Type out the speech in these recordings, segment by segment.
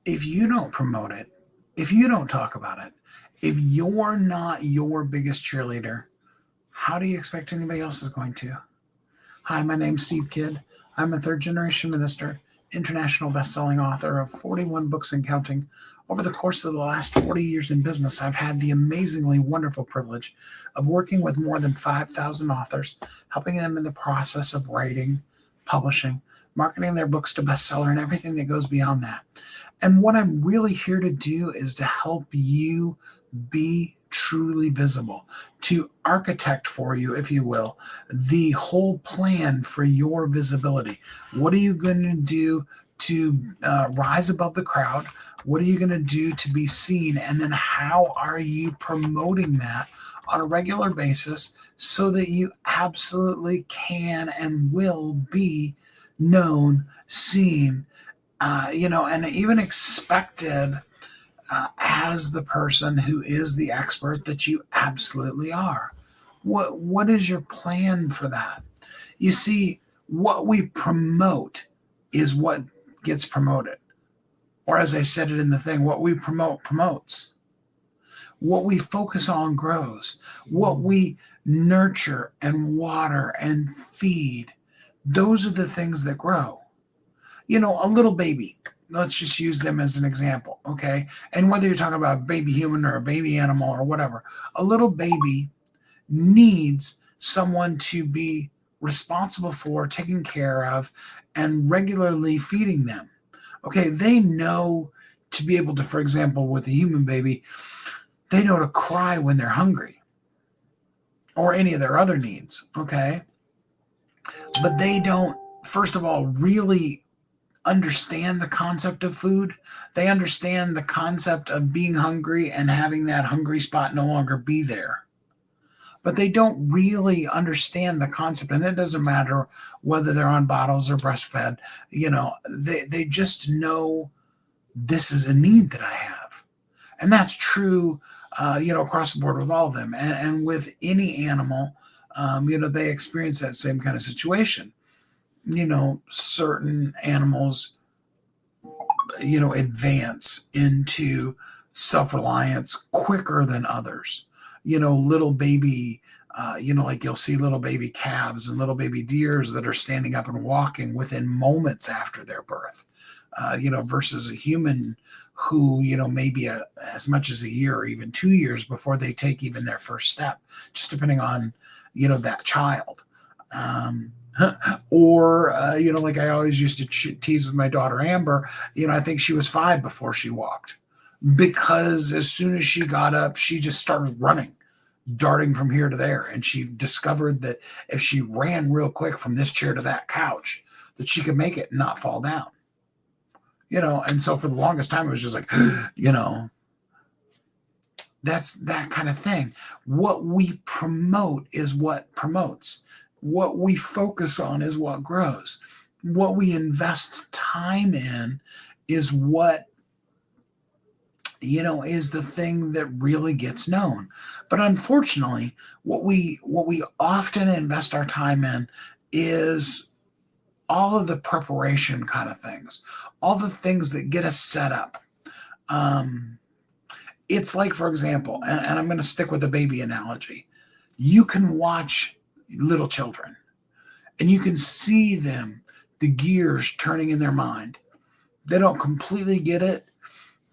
If you don't promote it, if you don't talk about it, if you're not your biggest cheerleader, how do you expect anybody else is going to? Hi, my name's Steve Kidd. I'm a third generation minister, international best-selling author of 41 books and counting. Over the course of the last 40 years in business, I've had the amazingly wonderful privilege of working with more than 5,000 authors, helping them in the process of writing, publishing, marketing their books to bestseller, and everything that goes beyond that. And what I'm really here to do is to help you be truly visible, to architect for you, if you will, the whole plan for your visibility. What are you going to do to rise above the crowd? What are you going to do to be seen? And then how are you promoting that on a regular basis so that you absolutely can and will be known, seen, and even expected as the person who is the expert that you absolutely are. What is your plan for that? You see, what we promote is what gets promoted. Or as I said it in the thing, what we promote promotes. What we focus on grows. What we nurture and water and feed, those are the things that grow. A little baby, let's just use them as an example, okay? And whether you're talking about a baby human or a baby animal or whatever, a little baby needs someone to be responsible for, taking care of, and regularly feeding them. Okay, they know to be able to, for example, with a human baby, they know to cry when they're hungry or any of their other needs, okay? But they don't, first of all, really understand the concept of food. They understand the concept of being hungry and having that hungry spot no longer be there. But they don't really understand the concept, and it doesn't matter whether they're on bottles or breastfed. They just know this is a need that I have, and that's true. Across the board with all of them, and with any animal, they experience that same kind of situation. Certain animals, advance into self-reliance quicker than others. Little baby, like you'll see little baby calves and little baby deers that are standing up and walking within moments after their birth, versus a human who, maybe as much as a year or even 2 years before they take even their first step, just depending on, that child. Or, like I always used to tease with my daughter Amber, I think she was 5 before she walked, because as soon as she got up, she just started running, darting from here to there. And she discovered that if she ran real quick from this chair to that couch, that she could make it and not fall down. And so for the longest time, it was just like, that's that kind of thing. What we promote is what promotes. What we focus on is what grows. What we invest time in is what, is the thing that really gets known. But unfortunately, what we often invest our time in is all of the preparation kind of things, all the things that get us set up. It's like, for example, and I'm going to stick with the baby analogy. You can watch little children and you can see them, the gears turning in their mind. They don't completely get it,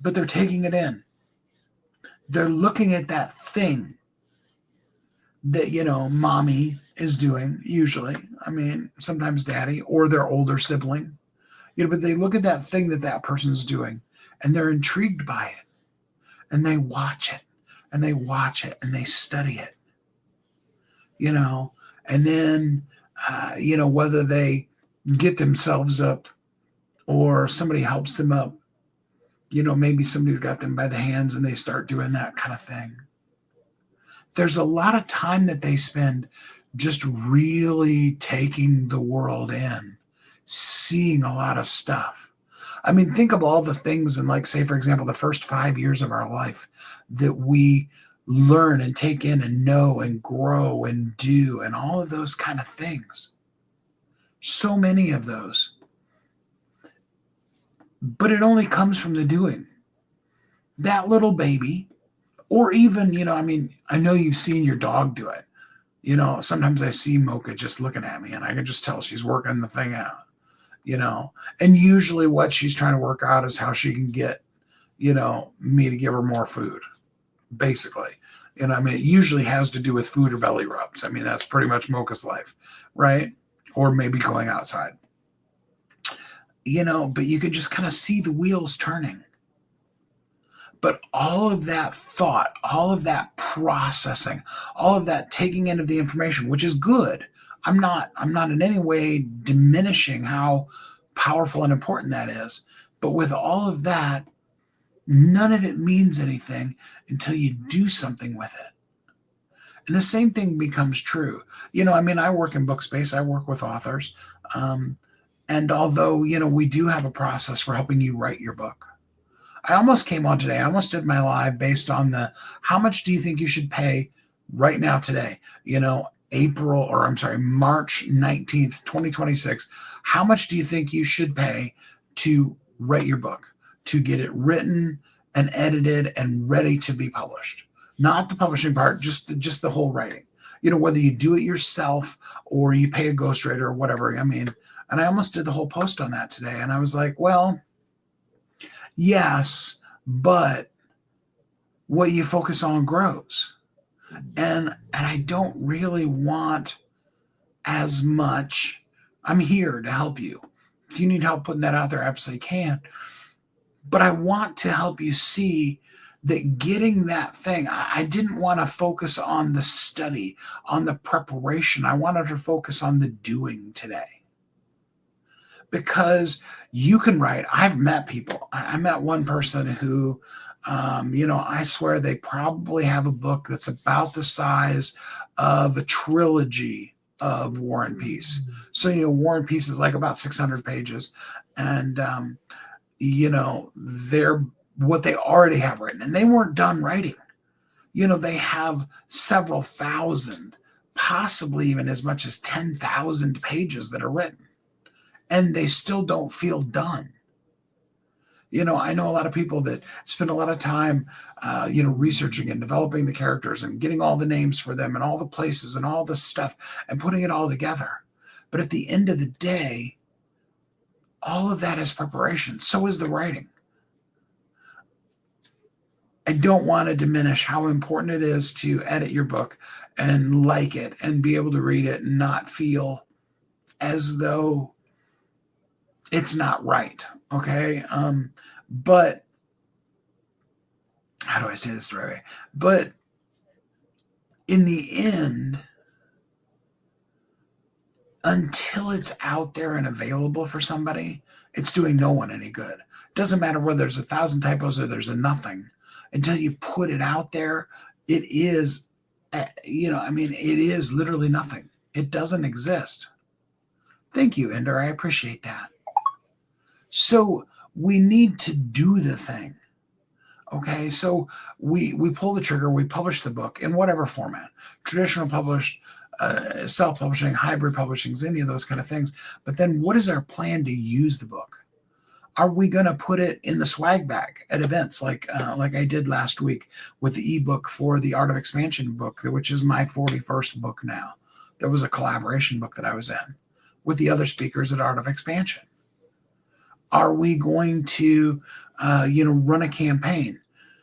but they're taking it in. They're looking at that thing that, mommy is doing, usually. I mean, sometimes daddy or their older sibling, but they look at that thing that person's doing and they're intrigued by it, and they watch it and they watch it and they study it, and then, whether they get themselves up or somebody helps them up, maybe somebody's got them by the hands and they start doing that kind of thing. There's a lot of time that they spend just really taking the world in, seeing a lot of stuff. I mean, think of all the things in, like, say, for example, the first 5 years of our life that we learn and take in and know and grow and do, and all of those kind of things. So many of those. but it only comes from the doing. That little baby, or even, I know you've seen your dog do it. Sometimes I see Mocha just looking at me and I can just tell she's working the thing out, and usually what she's trying to work out is how she can get, me to give her more food, basically. It usually has to do with food or belly rubs. That's pretty much Mocha's life, right? Or maybe going outside, but you can just kind of see the wheels turning. But all of that thought, all of that processing, all of that taking in of the information, which is good. I'm not in any way diminishing how powerful and important that is. But with all of that, none of it means anything until you do something with it. And the same thing becomes true. I work in book space. I work with authors. And although, we do have a process for helping you write your book, I almost came on today. I almost did my live based on how much do you think you should pay right now today? March 19th, 2026. How much do you think you should pay to write your book, to get it written and edited and ready to be published? Not the publishing part, just the whole writing. Whether you do it yourself or you pay a ghostwriter or whatever. And I almost did the whole post on that today. And I was like, well, yes, but what you focus on grows. And I don't really want as much. I'm here to help you. If you need help putting that out there, absolutely can. But I want to help you see that getting that thing, I didn't want to focus on the study, on the preparation. I wanted to focus on the doing today. Because you can write. I've met people. I met one person who, I swear they probably have a book that's about the size of a trilogy of War and Peace. So, War and Peace is like about 600 pages. And, they're what they already have written. And they weren't done writing. They have several thousand, possibly even as much as 10,000 pages that are written. And they still don't feel done. I know a lot of people that spend a lot of time, researching and developing the characters and getting all the names for them and all the places and all the stuff and putting it all together. But at the end of the day, all of that is preparation. So is the writing. I don't want to diminish how important it is to edit your book and like it and be able to read it and not feel as though it's not right. Okay. But how do I say this the right way? But in the end, until it's out there and available for somebody, it's doing no one any good. Doesn't matter whether there's 1,000 typos or there's a nothing. Until you put it out there, it is, it is literally nothing. It doesn't exist. Thank you, Ender. I appreciate that. So we need to do the thing. Okay, so we pull the trigger, we publish the book in whatever format, traditional published, self-publishing, hybrid publishing, any of those kind of things. But then what is our plan to use the book? Are we going to put it in the swag bag at events like I did last week with the ebook for the Art of Expansion book, which is my 41st book now? There was a collaboration book that I was in with the other speakers at Art of Expansion. Are we going to, run a campaign?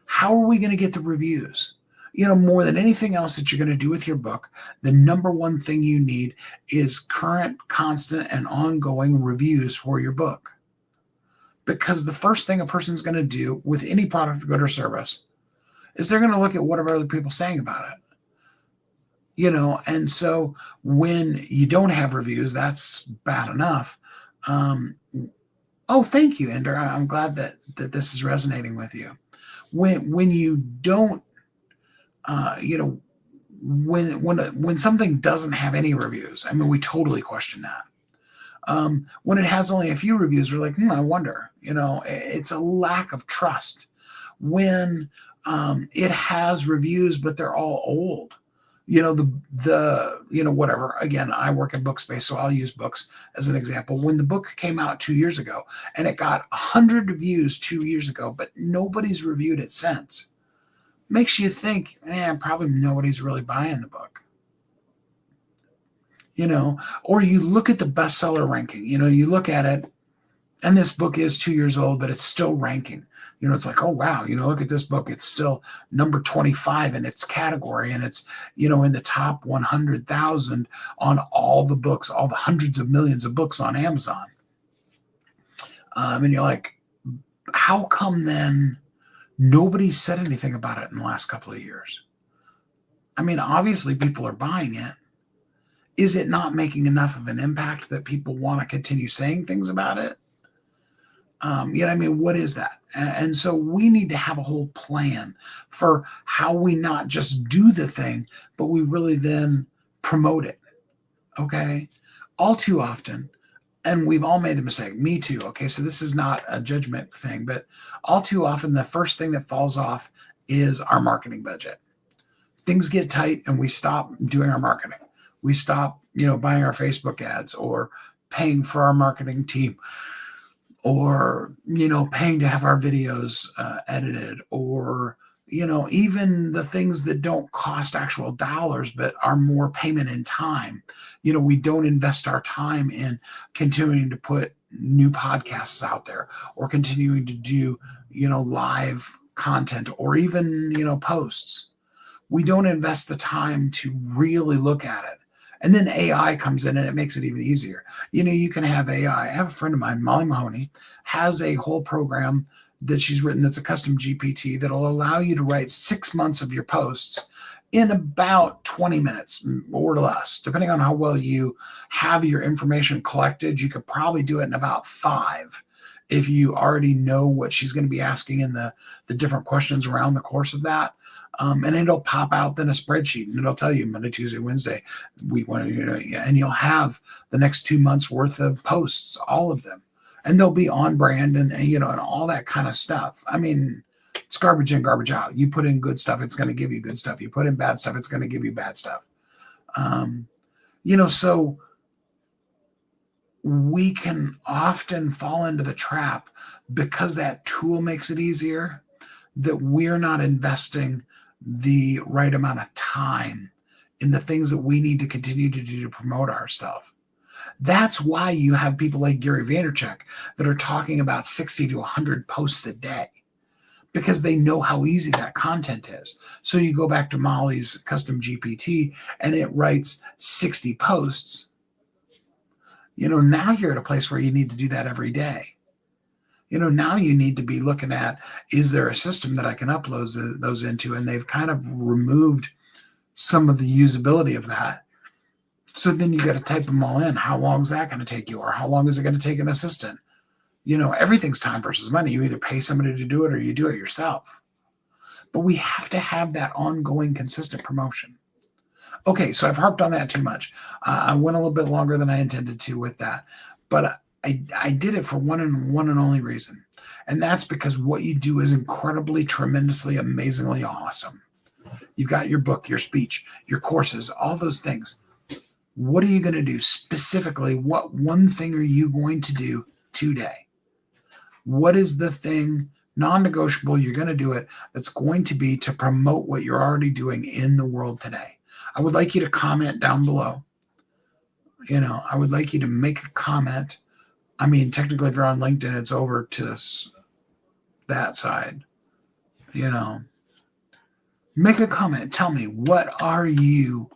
How are we going to get the reviews? More than anything else that you're going to do with your book, the number one thing you need is current, constant, and ongoing reviews for your book. Because the first thing a person's going to do with any product, good, or service is they're going to look at what are other people saying about it. And so when you don't have reviews, that's bad enough. Oh, thank you, Ender. I'm glad that this is resonating with you. When you don't, when something doesn't have any reviews, we totally question that. When it has only a few reviews, we're like, I wonder. It's a lack of trust. When it has reviews, but they're all old, Whatever. Again, I work in book space, so I'll use books as an example. When the book came out 2 years ago and it got 100 reviews 2 years ago, but nobody's reviewed it since, makes you think, probably nobody's really buying the book. Or you look at the bestseller ranking, you look at it, and this book is 2 years old, but it's still ranking. It's like, oh, wow, look at this book. It's still number 25 in its category. And it's, in the top 100,000 on all the books, all the hundreds of millions of books on Amazon. And you're like, how come then nobody's said anything about it in the last couple of years? I mean, obviously people are buying it. Is it not making enough of an impact that people want to continue saying things about it? What is that? And so we need to have a whole plan for how we not just do the thing, but we really then promote it. Okay. All too often, and we've all made the mistake, me too. Okay. So this is not a judgment thing, but all too often, the first thing that falls off is our marketing budget. Things get tight and we stop doing our marketing. We stop, buying our Facebook ads or paying for our marketing team, or, paying to have our videos edited, or, even the things that don't cost actual dollars, but are more payment in time. We don't invest our time in continuing to put new podcasts out there, or continuing to do, live content, or even, posts. We don't invest the time to really look at it. And then AI comes in and it makes it even easier. You can have AI. I have a friend of mine, Molly Mahoney, has a whole program that she's written that's a custom GPT that'll allow you to write 6 months of your posts in about 20 minutes or less. Depending on how well you have your information collected, you could probably do it in about 5 if you already know what she's going to be asking in the different questions around the course of that. And it'll pop out then a spreadsheet, and it'll tell you Monday, Tuesday, Wednesday, week 1, and you'll have the next 2 months worth of posts, all of them, and they'll be on brand and all that kind of stuff. I mean, it's garbage in, garbage out. You put in good stuff, it's going to give you good stuff. You put in bad stuff, it's going to give you bad stuff. So we can often fall into the trap because that tool makes it easier, that we're not investing the right amount of time in the things that we need to continue to do to promote our stuff. That's why you have people like Gary Vaynerchuk that are talking about 60 to 100 posts a day, because they know how easy that content is. So you go back to Molly's custom GPT and it writes 60 posts. Now you're at a place where you need to do that every day. Now you need to be looking at, is there a system that I can upload those into? And they've kind of removed some of the usability of that. So then you got to type them all in. How long is that going to take you? Or how long is it going to take an assistant? Everything's time versus money. You either pay somebody to do it or you do it yourself. But we have to have that ongoing, consistent promotion. Okay, so I've harped on that too much. I went a little bit longer than I intended to with that. But I did it for one and only reason. And that's because what you do is incredibly, tremendously, amazingly awesome. You've got your book, your speech, your courses, all those things. What are you going to do specifically? What one thing are you going to do today? What is the thing, non-negotiable, you're going to do it, that's going to be to promote what you're already doing in the world today? I would like you to comment down below. I would like you to make a comment. I mean, technically, if you're on LinkedIn, it's over to that side. Make a comment. Tell me, what are you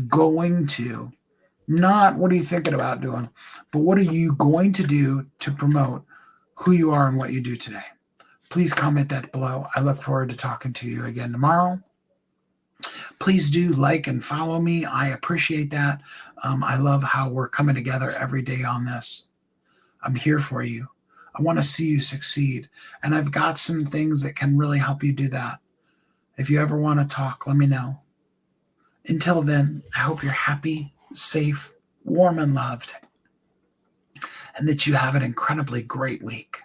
going to, not what are you thinking about doing, but what are you going to do to promote who you are and what you do today? Please comment that below. I look forward to talking to you again tomorrow. Please do like and follow me. I appreciate that. I love how we're coming together every day on this. I'm here for you. I want to see you succeed. And I've got some things that can really help you do that. If you ever want to talk, let me know. Until then, I hope you're happy, safe, warm, and loved, and that you have an incredibly great week.